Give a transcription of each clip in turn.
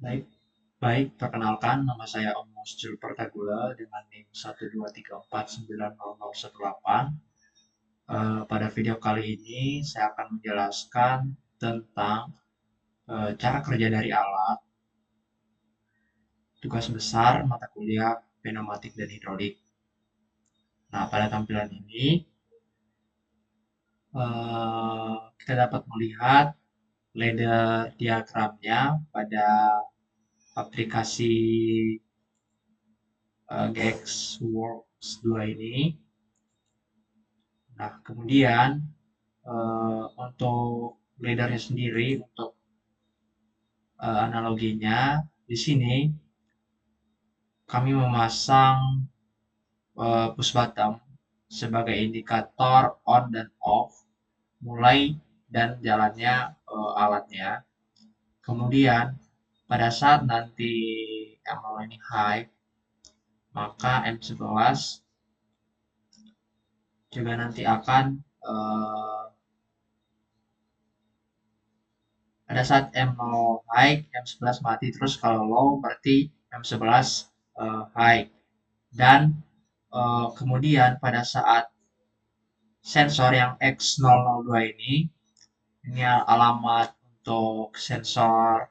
Baik, baik, perkenalkan nama saya Om Muscil Pertagula dengan NIM 123490018. Pada video kali ini saya akan menjelaskan tentang cara kerja dari alat, tugas besar mata kuliah pneumatik dan hidrolik. Nah, pada tampilan ini kita dapat melihat ladder diagramnya pada aplikasi GXWorks 2 ini. Nah, kemudian untuk laddernya sendiri, untuk analoginya, di sini kami memasang push button sebagai indikator on dan off, mulai dan jalannya alatnya. Kemudian pada saat nanti ML ini high, maka M11 juga nanti akan pada saat M0 high, M11 mati, terus kalau low berarti M11 high. Dan kemudian pada saat sensor yang X002 ini alamat untuk sensor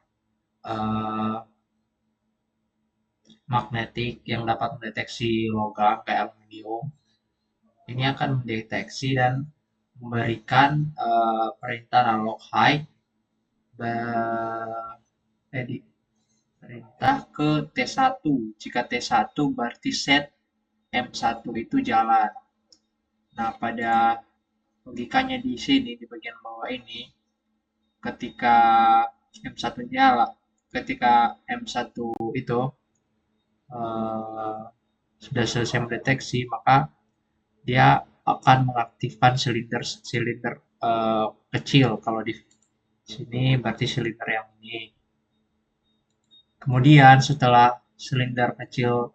magnetik yang dapat mendeteksi logam kayak aluminium. Ini akan mendeteksi dan memberikan perintah analog high perintah ke T1. Jika T1 berarti set M1 itu jalan. Nah, pada logikanya di sini, di bagian bawah ini, ketika M1 nyala, ketika M1 itu sudah selesai mendeteksi, maka dia akan mengaktifkan silinder kecil. Kalau di sini berarti silinder yang ini. Kemudian setelah silinder kecil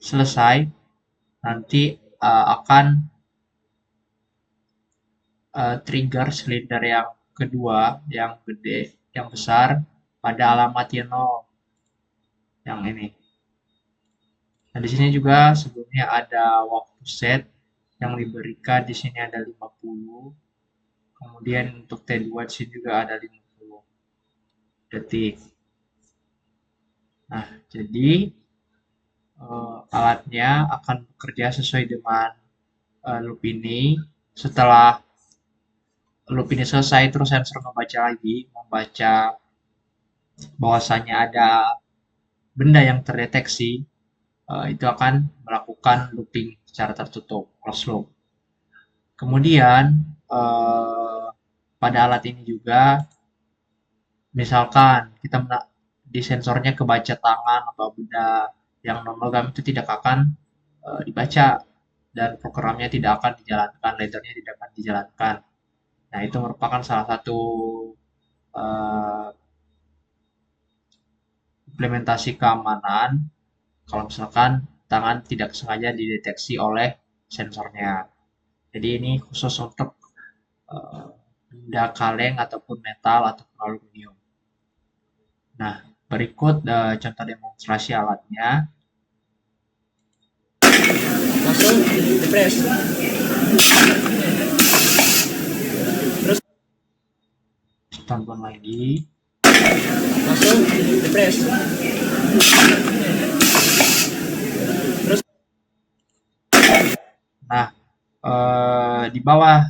selesai, nanti akan trigger silinder yang kedua, yang gede, yang besar, pada alamat Y0 yang ini. Nah, di sini juga sebelumnya ada waktu set yang diberikan, di sini ada 50. Kemudian untuk T2 di sini juga ada 50 detik. Nah, jadi alatnya akan bekerja sesuai dengan loop ini. Setelah loop ini selesai, terus sensor membaca lagi, membaca bahwasanya ada benda yang terdeteksi, itu akan melakukan looping secara tertutup, close loop. Kemudian pada alat ini juga, misalkan kita di sensornya kebaca tangan atau benda yang non logam, itu tidak akan dibaca dan programnya tidak akan dijalankan, laddernya tidak akan dijalankan. Nah, itu merupakan salah satu implementasi keamanan kalau misalkan tangan tidak sengaja dideteksi oleh sensornya. Jadi ini khusus untuk benda kaleng ataupun metal ataupun aluminium. Nah, berikut contoh demonstrasi alatnya. Langsung di press. Terus Tonton lagi. langsung di press. Terus Nah, di bawah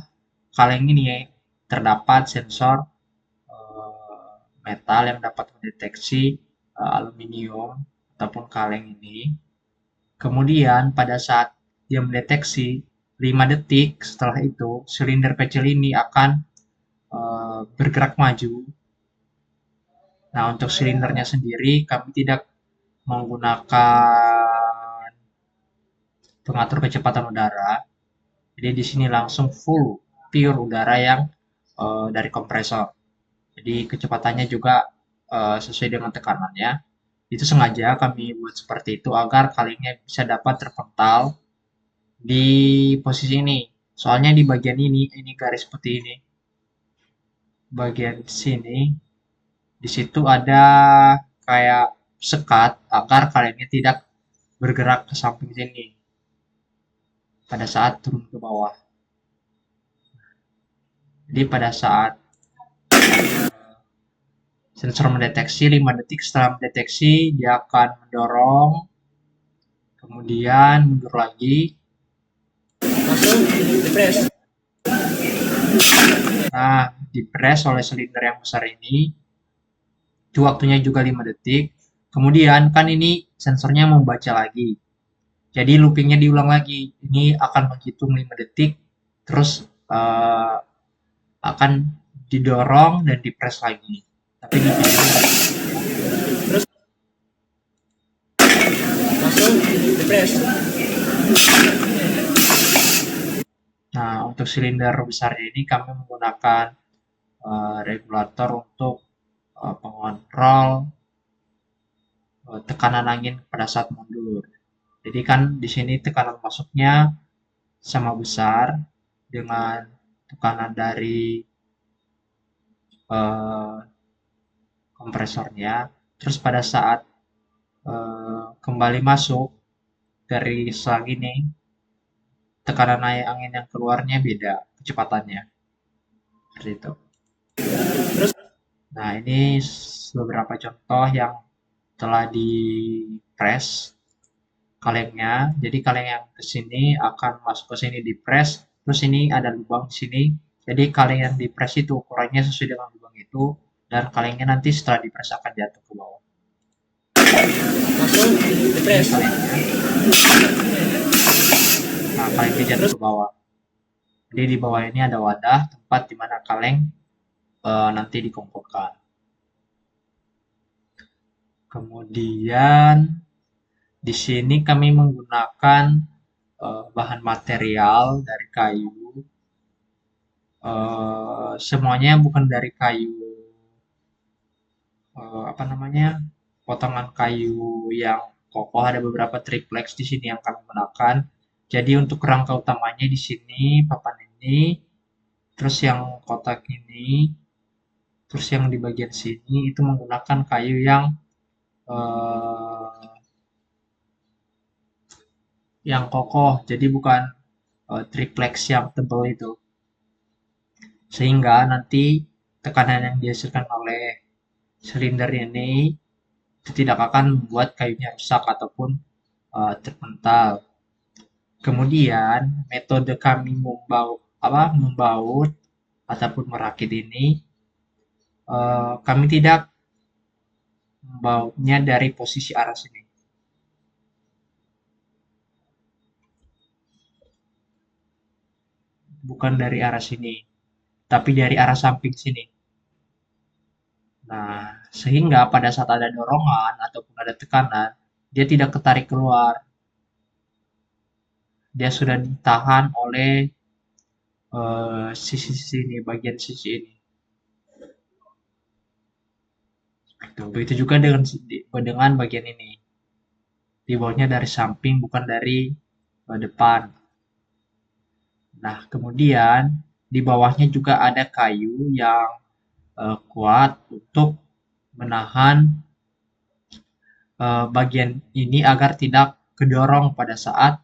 kaleng ini terdapat sensor metal yang dapat mendeteksi aluminium ataupun kaleng ini. Kemudian pada saat dia mendeteksi 5 detik setelah itu, silinder kecil ini akan bergerak maju. Nah, untuk silindernya sendiri kami tidak menggunakan pengatur kecepatan udara. Jadi di sini langsung full pure udara yang dari kompresor. Jadi kecepatannya juga sesuai dengan tekanannya. Itu sengaja kami buat seperti itu agar kalengnya bisa dapat terpental di posisi ini. Soalnya di bagian ini garis putih ini, bagian sini, di situ ada kayak sekat agar kalennya tidak bergerak ke samping sini pada saat turun ke bawah. Jadi pada saat sensor mendeteksi 5 detik setelah mendeteksi, dia akan mendorong, kemudian mundur lagi. Langsung dipres. Nah, dipres oleh silinder yang besar ini. Itu waktunya juga 5 detik. Kemudian kan ini sensornya membaca lagi. Jadi loopingnya diulang lagi. Ini akan menghitung 5 detik, terus akan didorong dan dipres lagi. Tapi di Terus langsung dipres. Nah, untuk silinder besar ini kami menggunakan regulator untuk pengontrol tekanan angin pada saat mundur. Jadi kan di sini tekanan masuknya sama besar dengan tekanan dari eh, kompresornya. Terus pada saat kembali masuk dari selang ini, tekanan angin yang keluarnya beda kecepatannya. Seperti itu. Terus Nah, ini beberapa contoh yang telah di press kalengnya. Jadi kaleng yang ke sini akan masuk ke sini di press, terus ini ada lubang di sini. Jadi kaleng yang di press itu ukurannya sesuai dengan lubang itu, dan kalengnya nanti setelah di press akan jatuh ke bawah. langsung Ini dipres. kalengnya. Nah, kalengnya jatuh ke bawah. Jadi di bawah ini ada wadah tempat di mana kaleng nanti dikumpulkan. Kemudian di sini kami menggunakan bahan material dari kayu. Semuanya bukan dari kayu, apa namanya, potongan kayu yang kokoh. Ada beberapa triplex di sini yang kami gunakan. Jadi untuk kerangka utamanya di sini papan ini, terus yang kotak ini, terus yang di bagian sini itu menggunakan kayu eh, yang kokoh. Jadi bukan triplex yang tebal itu. Sehingga nanti tekanan yang dihasilkan oleh silinder ini itu tidak akan membuat kayunya rusak ataupun terpental. Kemudian metode kami membaut ataupun merakit ini, kami tidak membautnya dari posisi arah sini, bukan dari arah sini, tapi dari arah samping sini. Nah, sehingga pada saat ada dorongan ataupun ada tekanan, dia tidak ketarik keluar. Dia sudah ditahan oleh sisi ini, bagian sisi ini. Begitu juga dengan bagian ini. Dibawanya dari samping, bukan dari depan. Nah, kemudian di bawahnya juga ada kayu yang kuat untuk menahan bagian ini agar tidak kedorong pada saat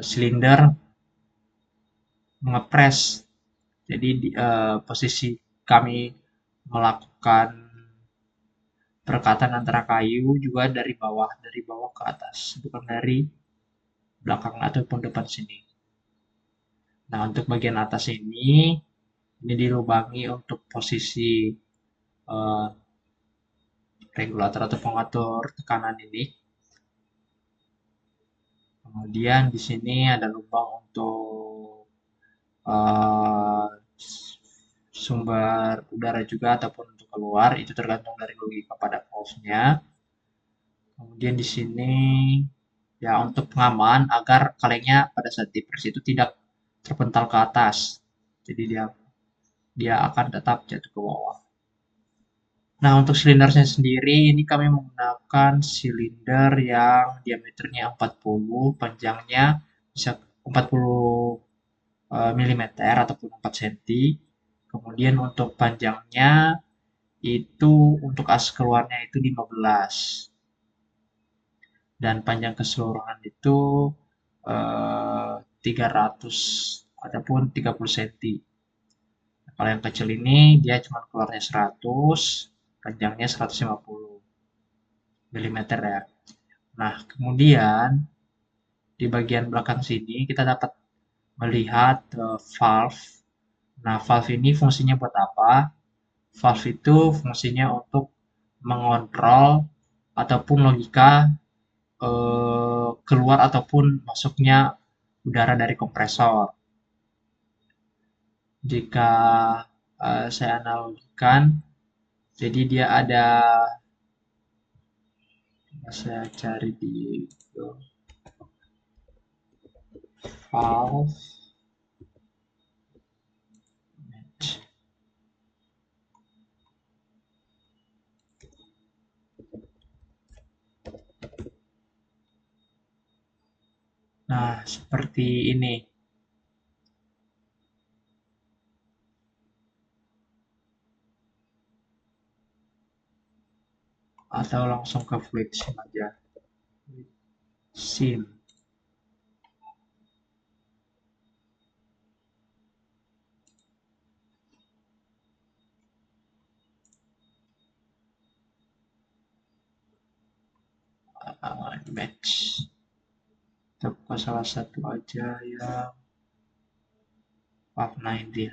silinder mengepres. Jadi posisi kami melakukan perekatan antara kayu juga dari bawah ke atas, bukan dari belakang ataupun depan sini. Nah, untuk bagian atas ini dilubangi untuk posisi eh, regulator atau pengatur tekanan ini. Kemudian di sini ada lubang untuk eh, sumber udara juga ataupun untuk keluar, itu tergantung dari logika pada valve-nya. Kemudian di sini ya untuk pengaman agar kalengnya pada saat dipres itu tidak terpental ke atas. Jadi dia dia akan tetap jatuh ke bawah. Nah, untuk silindernya sendiri ini kami menggunakan silinder yang diameternya 40, panjangnya bisa 40 mm ataupun 4 cm. Kemudian untuk panjangnya itu untuk as keluarnya itu 15 dan panjang keseluruhan itu 300 ataupun 30 cm. Kalau yang kecil ini dia cuma keluarnya 100, panjangnya 150 mm ya. Nah, kemudian di bagian belakang sini kita dapat melihat valve. Nah, valve ini fungsinya buat apa? Valve itu fungsinya untuk mengontrol ataupun logika keluar ataupun masuknya udara dari kompresor. Jika saya analogikan, jadi dia ada, saya cari di valve. Nah, seperti ini. Atau langsung ke fluid sim aja. Sim. Match. Kita buka salah satu aja yang warna dia.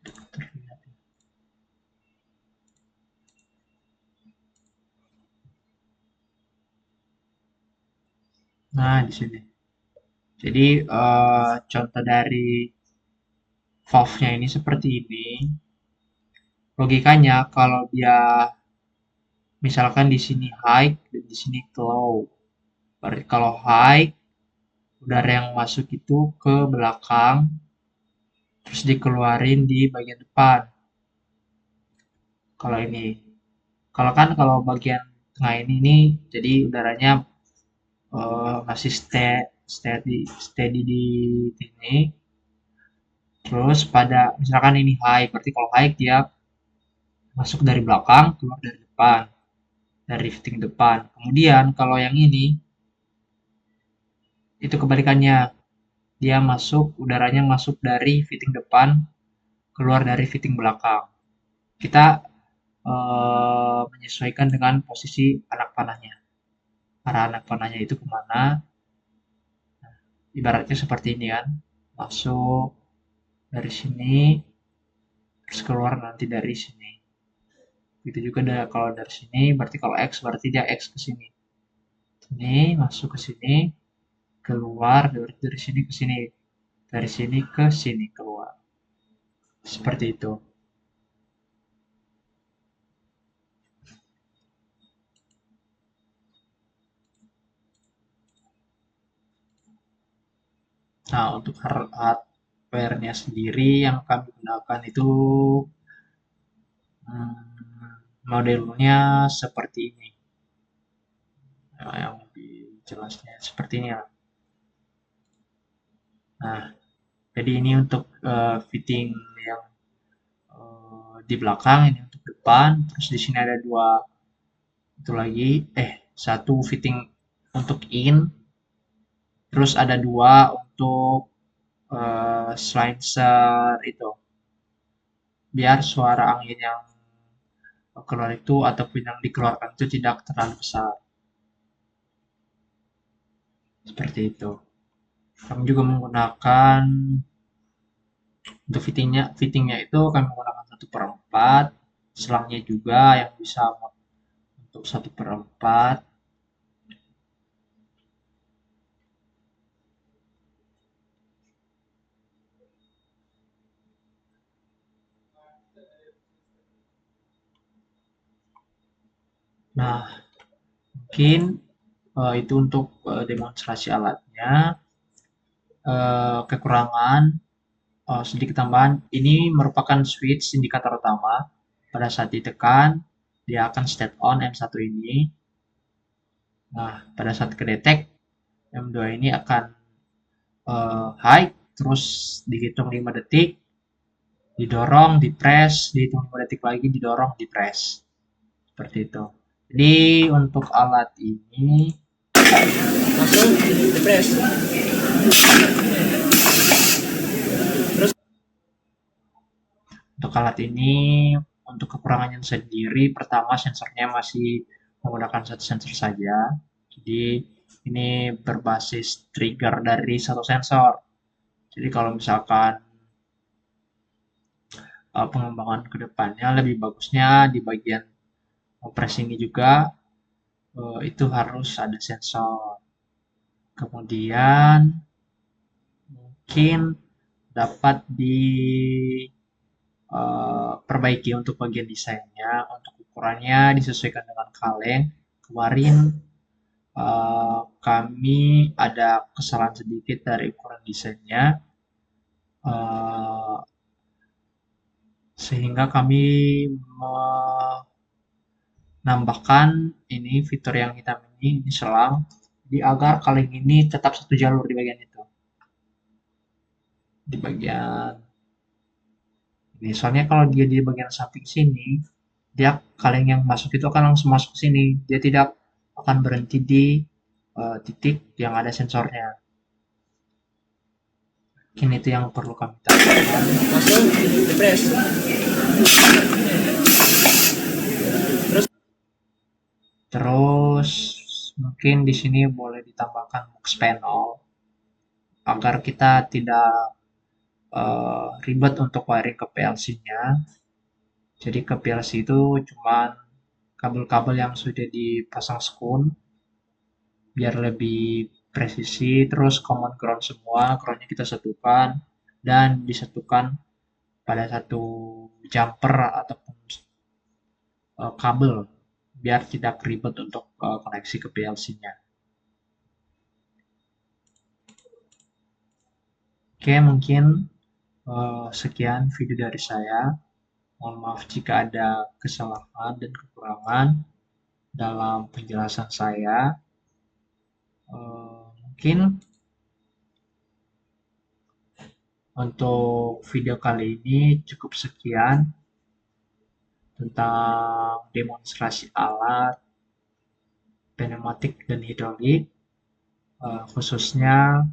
Terlihat. Nah, di sini. Jadi contoh dari valve-nya ini seperti ini. Logikanya kalau dia misalkan di sini high dan di sini low. Berarti kalau high, udara yang masuk itu ke belakang, terus dikeluarin di bagian depan. Kalau ini, kalau kan kalau bagian tengah ini jadi udaranya masih steady di sini. Terus pada misalkan ini high, berarti kalau high dia masuk dari belakang, keluar dari depan, dari fitting depan. Kemudian kalau yang ini itu kebalikannya, dia masuk udaranya masuk dari fitting depan, keluar dari fitting belakang. Kita menyesuaikan dengan posisi anak panahnya. Arah anak panahnya itu kemana? Ibaratnya seperti ini kan, masuk dari sini, terus keluar nanti dari sini. Begitu juga kalau dari sini, berarti kalau X berarti dia X ke sini. Sini masuk ke sini, keluar dari sini ke sini, dari sini ke sini keluar. Seperti itu. Nah, untuk hardware-nya sendiri yang kami gunakan itu modelnya seperti ini. Nah, yang lebih jelasnya seperti ini ya. Nah, jadi ini untuk fitting yang di belakang, ini untuk depan. Terus di sini ada dua itu lagi, satu fitting untuk in, terus ada dua untuk silencer itu, biar suara angin yang keluar itu ataupun yang dikeluarkan itu tidak terlalu besar. Seperti itu. Kami juga menggunakan untuk fittingnya itu kami menggunakan 1/4, selangnya juga yang bisa untuk 1/4. Nah, mungkin itu untuk demonstrasi alatnya. Kekurangan sedikit tambahan, ini merupakan switch indikator utama. Pada saat ditekan, dia akan state on M1 ini. Nah, pada saat kedetek, M2 ini akan high, terus dihitung 5 detik, didorong, dipres, dihitung 5 detik lagi, didorong, dipres. Seperti itu. Jadi untuk alat ini, langsung dipres. Terus untuk alat ini, untuk kekurangannya sendiri, pertama sensornya masih menggunakan satu sensor saja. Jadi ini berbasis trigger dari satu sensor. Jadi kalau misalkan pengembangan ke depannya lebih bagusnya di bagian press ini juga itu harus ada sensor. Kemudian mungkin dapat diperbaiki untuk bagian desainnya, untuk ukurannya disesuaikan dengan kaleng. Kemarin kami ada kesalahan sedikit dari ukuran desainnya, uh, sehingga kami menambahkan ini fitur yang hitam ini selang, jadi agar kaleng ini tetap satu jalur di bagian itu, di bagian ini. Soalnya kalau dia di bagian samping sini, dia kaleng yang masuk itu akan langsung masuk sini. Dia tidak akan berhenti di titik yang ada sensornya. Mungkin itu yang perlu kami tambahkan. langsung dipres. Terus Terus mungkin di sini boleh ditambahkan box panel agar kita tidak ribet untuk wiring ke PLC-nya. Jadi ke PLC itu cuma kabel-kabel yang sudah dipasang sekun biar lebih presisi. Terus common ground semua, groundnya kita satukan dan disatukan pada satu jumper ataupun kabel biar tidak ribet untuk koneksi ke PLC-nya. Oke, mungkin sekian video dari saya. Mohon maaf jika ada kesalahan dan kekurangan dalam penjelasan saya. Mungkin untuk video kali ini cukup sekian tentang demonstrasi alat pneumatik dan hidrolik, khususnya